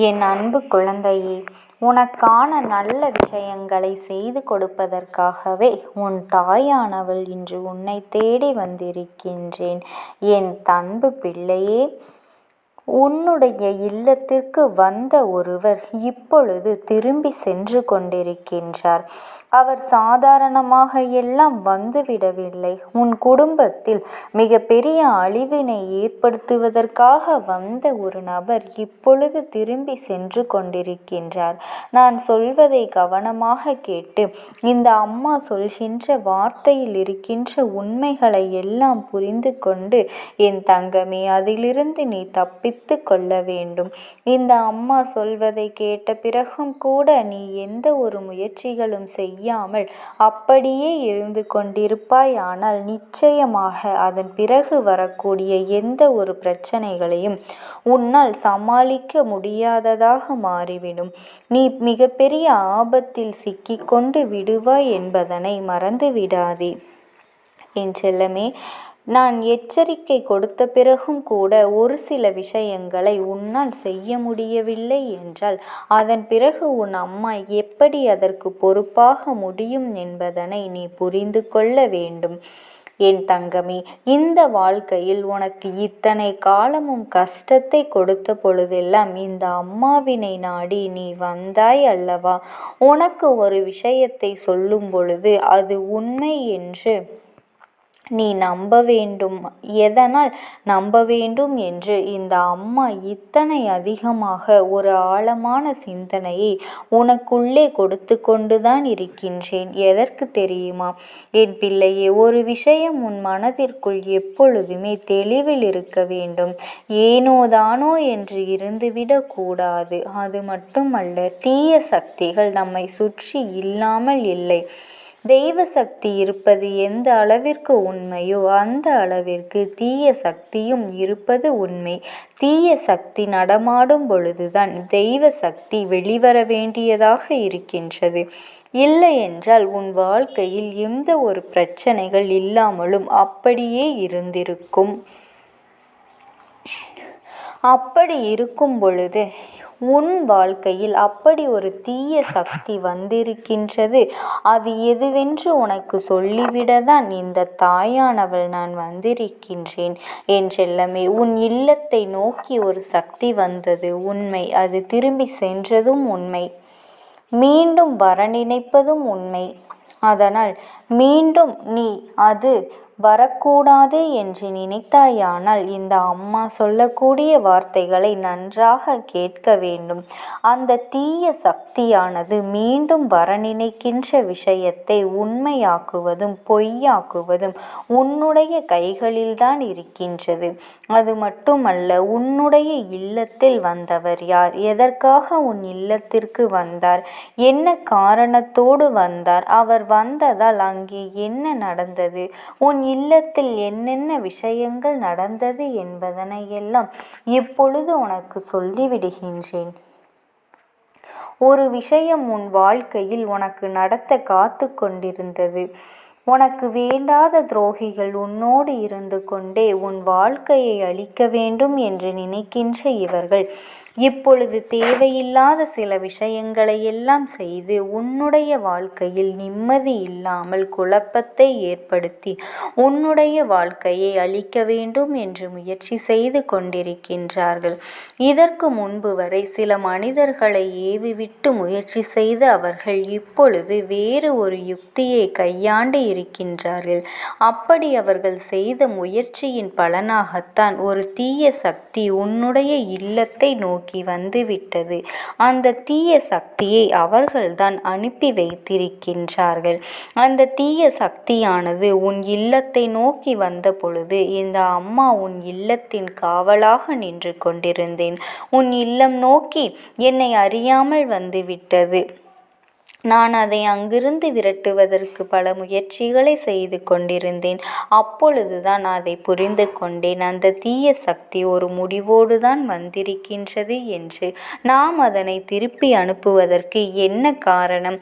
என் அன்பு குழந்தையே, உனக்கான நல்ல விஷயங்களை செய்து கொடுப்பதற்காகவே உன் தாயானவள் இன்று உன்னை தேடி வந்திருக்கின்றேன். என் அன்பு பிள்ளையே, உன்னுடைய இல்லத்திற்கு வந்த ஒருவர் இப்பொழுது திரும்பி சென்று கொண்டிருக்கின்றார். அவர் சாதாரணமாக எல்லாம் வந்துவிடவில்லை. உன் குடும்பத்தில் மிக பெரிய அழிவினை ஏற்படுத்துவதற்காக வந்த ஒரு நபர் இப்பொழுது திரும்பி சென்று கொண்டிருக்கின்றார். நான் சொல்வதை கவனமாக கேட்டு இந்த அம்மா சொல்கின்ற வார்த்தையில் இருக்கின்ற உண்மைகளை எல்லாம் புரிந்து கொண்டு என் தங்கமே, அதிலிருந்து நீ தப்பித்து கொள்ள வேண்டும். இந்த அம்மா சொல்வதை கேட்ட பிறகும் கூட நீ எந்த ஒரு முயற்சிகளும் செய்யாமல் அப்படியே இருந்து கொண்டிருப்பாய். ஆனால் நிச்சயமாக அதன் பிறகு வரக்கூடிய எந்த ஒரு பிரச்சனைகளையும் உன்னால் சமாளிக்க முடியாததாக மாறிவிடும். நீ மிகப்பெரிய ஆபத்தில் சிக்கிக்கொண்டு விடுவாய் என்பதனை மறந்து விடாதே. என் செல்லமே, நான் எச்சரிக்கை கொடுத்த பிறகும் கூட ஒரு சில விஷயங்களை உன்னால் செய்ய முடியவில்லை என்றால் அதன் பிறகு உன் அம்மா எப்படி அதற்கு பொறுப்பாக முடியும் என்பதனை நீ புரிந்து கொள்ள வேண்டும். என் தங்கமே, இந்த வாழ்க்கையில் உனக்கு இத்தனை காலமும் கஷ்டத்தை கொடுத்த பொழுதெல்லாம் இந்த அம்மாவினை நாடி நீ வந்தாய் அல்லவா? உனக்கு ஒரு விஷயத்தை சொல்லும் பொழுது அது உண்மை என்று நீ நம்ப வேண்டும். எதனால் நம்ப வேண்டும் என்று இந்த அம்மா இத்தனை அதிகமாக ஒரு ஆழமான சிந்தனையை உனக்குள்ளே கொடுத்து கொண்டுதான் இருக்கின்றேன். எதற்கு தெரியுமா என் பிள்ளையே? ஒரு விஷயம் உன் மனதிற்குள் எப்பொழுதுமே தெளிவில் இருக்க வேண்டும். ஏனோதானோ என்று இருந்துவிடக் கூடாது. அது மட்டுமல்ல, தீய சக்திகள் நம்மை சுற்றி இல்லாமல் இல்லை. தெய்வ சக்தி இருப்பது எந்த அளவிற்கு உண்மையோ அந்த அளவிற்கு தீய சக்தியும் இருப்பது உண்மை. தீய சக்தி நடமாடும் பொழுதுதான் தெய்வ சக்தி வெளிவர வேண்டியதாக இருக்கின்றது. இல்லை என்றால் உன் வாழ்க்கையில் எந்த ஒரு பிரச்சனைகள் இல்லாமலும் அப்படியே இருந்திருக்கும். அப்படி இருக்கும் பொழுது உன் வாழ்க்கையில் அப்படி ஒரு தீய சக்தி வந்திருக்கின்றது. அது எதுவென்று உனக்கு சொல்லிவிடத்தான் இந்த தாயானவள் நான் வந்திருக்கின்றேன். என் செல்லமே, உன் இல்லத்தை நோக்கி ஒரு சக்தி வந்தது உண்மை. அது திரும்பி சென்றதும் உண்மை. மீண்டும் வர நினைப்பதும் உண்மை. அதனால் மீண்டும் நீ அது வரக்கூடாது என்று நினைத்தாயானால் இந்த அம்மா சொல்லக்கூடிய வார்த்தைகளை நன்றாக கேட்க வேண்டும். அந்த தீய சக்தியானது மீண்டும் வர நினைக்கின்ற விஷயத்தை உண்மையாக்குவதும் பொய்யாக்குவதும் உன்னுடைய கைகளில்தான் இருக்கின்றது. அது மட்டுமல்ல, உன்னுடைய இல்லத்தில் வந்தவர் யார்? எதற்காக உன் இல்லத்திற்கு வந்தார்? என்ன காரணத்தோடு வந்தார்? அவர் வந்ததால் அங்கே என்ன நடந்தது? உன் இல்லத்தில் என்னென்ன விஷயங்கள் நடந்தது என்பதனை எல்லாம் இப்பொழுது உனக்கு சொல்லிவிடுகின்றேன். ஒரு விஷயம் உன் வாழ்க்கையில் உனக்கு நடத்த காத்து கொண்டிருந்தது. உனக்கு வேண்டாத துரோகிகள் உன்னோடு இருந்து கொண்டே உன் வாழ்க்கையை அழிக்க வேண்டும் என்று நினைக்கின்ற இவர்கள் இப்பொழுது தேவையில்லாத சில விஷயங்களை எல்லாம் செய்து உன்னுடைய வாழ்க்கையில் நிம்மதி இல்லாமல் குழப்பத்தை ஏற்படுத்தி உன்னுடைய வாழ்க்கையை அழிக்க வேண்டும் என்று முயற்சி செய்து கொண்டிருக்கின்றார்கள். இதற்கு முன்பு வரை சில மனிதர்களை ஏவிவிட்டு முயற்சி செய்து அவர்கள் இப்பொழுது வேறு ஒரு யுக்தியை கையாண்டு இருக்கின்றார்கள். அப்படி அவர்கள் செய்த முயற்சியின் பலனாகத்தான் ஒரு தீய சக்தி உன்னுடைய இல்லத்தை நோக்கி வந்துவிட்டது. அந்த தீய சக்தியை அவர்கள்தான் அனுப்பி வைத்திருக்கின்றார்கள். அந்த தீய சக்தியானது உன் இல்லத்தை நோக்கி வந்த பொழுது இந்த அம்மா உன் இல்லத்தின் காவலாக நின்று கொண்டிருந்தேன். உன் இல்லம் நோக்கி என்னை அறியாமல் வந்துவிட்டது. நான் அதை அங்கிருந்து விரட்டுவதற்கு பல முயற்சிகளை செய்து கொண்டிருந்தேன். அப்பொழுதுதான் அதை புரிந்து கொண்டேன். அந்த தீய சக்தி ஒரு முடிவோடுதான் வந்திருக்கின்றது என்று. நாம் அதனை திருப்பி அனுப்புவதற்கு என்ன காரணம்?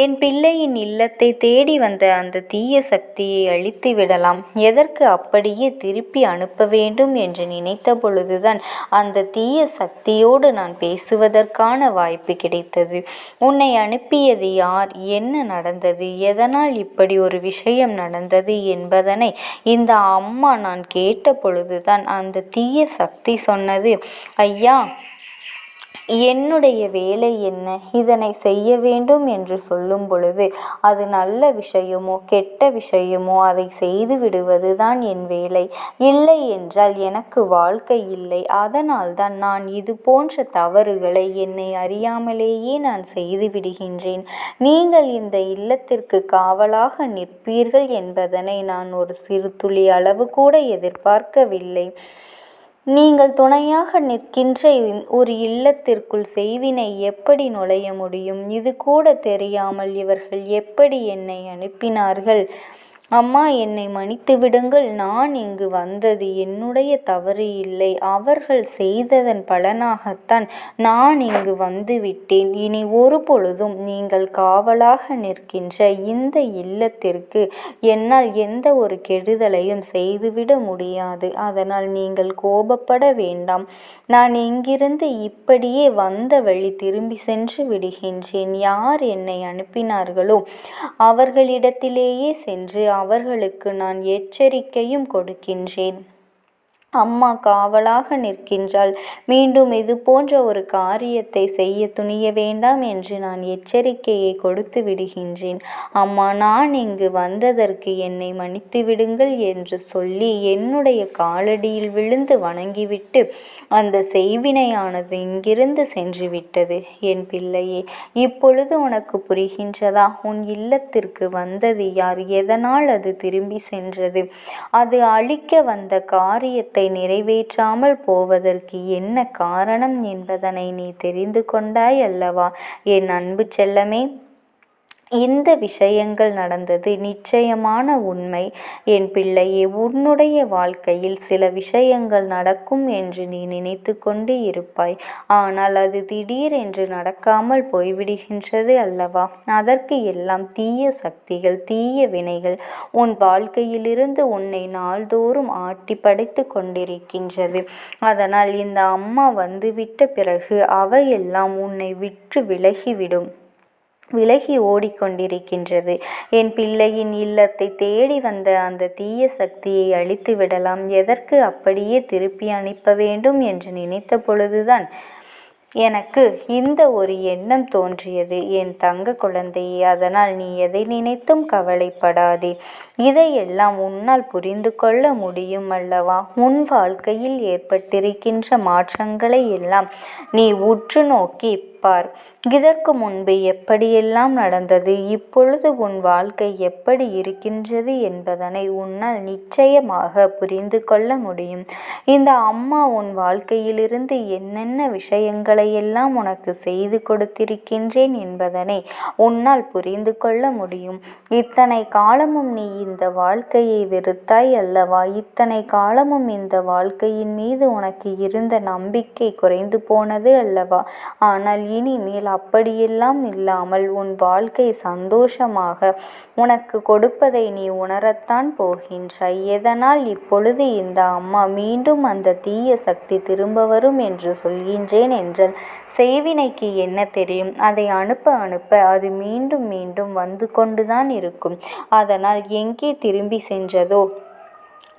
என் பிள்ளையின் இல்லத்தை தேடி வந்த அந்த தீய சக்தியை அழித்து விடலாம். எதற்கு அப்படியே திருப்பி அனுப்ப வேண்டும் என்று நினைத்த பொழுதுதான் அந்த தீய சக்தியோடு நான் பேசுவதற்கான வாய்ப்பு கிடைத்தது. உன்னை அனுப்பியது யார்? என்ன நடந்தது? எதனால் இப்படி ஒரு விஷயம் நடந்தது என்பதனை இந்த அம்மா நான் கேட்ட பொழுதுதான் அந்த தீய சக்தி சொன்னது, ஐயா, என்னுடைய வேலை என்ன? இதனை செய்ய வேண்டும் என்று சொல்லும் பொழுது அது நல்ல விஷயமோ கெட்ட விஷயமோ அதை செய்து விடுவதுதான் என் வேலை. இல்லை என்றால் எனக்கு வாழ்க்கை இல்லை. அதனால்தான் நான் இது போன்ற தவறுகளை என்னை அறியாமலேயே நான் செய்து விடுகின்றேன். நீங்கள் இந்த இல்லத்திற்கு காவலாக நிற்பீர்கள் என்பதனை நான் ஒரு சிறு துளி அளவு கூட எதிர்பார்க்கவில்லை. நீங்கள் துணையாக நிற்கின்ற ஒரு இல்லத்திற்குள் செய்வினை எப்படி நுழைய முடியும்? இது கூட தெரியாமல் இவர்கள் எப்படி என்னை அனுப்பினார்கள்? அம்மா, என்னை மன்னித்து விடுங்கள். நான் இங்கு வந்தது என்னுடைய தவறு இல்லை. அவர்கள் செய்ததன் பலனாகத்தான் நான் இங்கு வந்து விட்டேன். இனி ஒரு பொழுதும் நீங்கள் காவலாக நிற்கின்ற இந்த இல்லத்திற்கு என்னால் எந்த ஒரு கெடுதலையும் செய்துவிட முடியாது. அதனால் நீங்கள் கோபப்பட வேண்டாம். நான் இங்கிருந்து இப்படியே வந்த வழி திரும்பி சென்று விடுகின்றேன். யார் என்னை அனுப்பினார்களோ அவர்களிடத்திலேயே சென்று அவர்களுக்கு நான் எச்சரிக்கையும் கொடுக்கின்றேன். அம்மா காவலாக நிற்கின்றாள். மீண்டும் இது போன்ற ஒரு காரியத்தை செய்ய துணிய வேண்டாம் என்று நான் எச்சரிக்கையை கொடுத்து விடுகின்றேன். அம்மா, நான் இங்கு வந்ததற்கு என்னை மன்னித்து விடுங்கள் என்று சொல்லி என்னுடைய காலடியில் விழுந்து வணங்கிவிட்டு அந்த செய்வினையானது இங்கிருந்து சென்று விட்டது. என் பிள்ளையே, இப்பொழுது உனக்கு புரிகின்றதா? உன் இல்லத்திற்கு வந்தது யார்? எதனால் அது திரும்பி சென்றது? அது அழிக்க வந்த காரியத்தை நிறைவேற்றாமல் போவதற்கு என்ன காரணம் என்பதனை நீ தெரிந்து கொண்டாய் அல்லவா என் அன்பு செல்லமே? இந்த விஷயங்கள் நடந்தது நிச்சயமான உண்மை. என் பிள்ளையே, உன்னுடைய வாழ்க்கையில் சில விஷயங்கள் நடக்கும் என்று நீ நினைத்து கொண்டு இருப்பாய். ஆனால் அது திடீரென்று நடக்காமல் போய்விடுகின்றது அல்லவா? அதற்கு எல்லாம் தீய சக்திகள், தீய வினைகள் உன் வாழ்க்கையிலிருந்து உன்னை நாள்தோறும் ஆட்டி படைத்து கொண்டிருக்கின்றது. அதனால் இந்த அம்மா வந்துவிட்ட பிறகு அவையெல்லாம் உன்னை விட்டு விலகி ஓடிக்கொண்டிருக்கின்றது. என் பிள்ளையின் இல்லத்தை தேடி வந்த அந்த தீய சக்தியை அழித்து விடலாம். எதற்கு அப்படியே திருப்பி அனுப்ப வேண்டும் என்று நினைத்த பொழுதுதான் எனக்கு இந்த ஒரு எண்ணம் தோன்றியது. என் தங்க குழந்தையே, அதனால் நீ எதை நினைத்தும் கவலைப்படாதே. இதையெல்லாம் உன்னால் புரிந்து கொள்ள முடியும் அல்லவா? உன் வாழ்க்கையில் ஏற்பட்டிருக்கின்ற மாற்றங்களை எல்லாம் நீ உற்று நோக்கி பார். இதற்கு முன்பு எப்படியெல்லாம் நடந்தது, இப்பொழுது உன் வாழ்க்கை எப்படி இருக்கின்றது என்பதனை உன்னால் நிச்சயமாக புரிந்து கொள்ள முடியும். இந்த அம்மா உன் வாழ்க்கையிலிருந்து என்னென்ன விஷயங்களை எல்லாம் உனக்கு செய்து கொடுத்திருக்கின்றேன் என்பதனை உன்னால் புரிந்து கொள்ள முடியும். இத்தனை காலமும் நீ இந்த வாழ்க்கையை வெறுத்தாய் அல்லவா? இத்தனை காலமும் இந்த வாழ்க்கையின் மீது உனக்கு இருந்த நம்பிக்கை குறைந்து போனது அல்லவா? ஆனால் இனிமேல் அப்படியெல்லாம் இல்லாமல் உன் வாழ்க்கை சந்தோஷமாக உனக்கு கொடுப்பதை நீ உணரத்தான் போகின்றாய். எதனால் இப்பொழுது இந்த அம்மா மீண்டும் அந்த தீய சக்தி திரும்ப வரும் என்று சொல்கின்றேன் என்றால், செய்வினைக்கு என்ன தெரியும்? அதை அனுப்ப அது மீண்டும் மீண்டும் வந்து கொண்டுதான் இருக்கும். அதனால் எங்கே திரும்பி சென்றதோ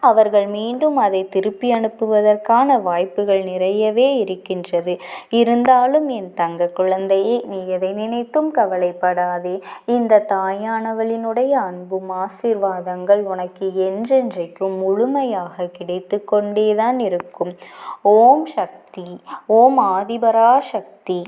அவர்கள் மீண்டும் அதை திருப்பி அனுப்புவதற்கான வாய்ப்புகள் நிறையவே இருக்கின்றது. இருந்தாலும் என் தங்க குழந்தையே, நீ எதை நினைத்தும் கவலைப்படாதே. இந்த தாயானவளினுடைய அன்பும் ஆசீர்வாதங்கள் உனக்கு என்றென்றைக்கும் முழுமையாக கிடைத்து கொண்டேதான் இருக்கும். ஓம் சக்தி. ஓம் ஆதிபரா சக்தி.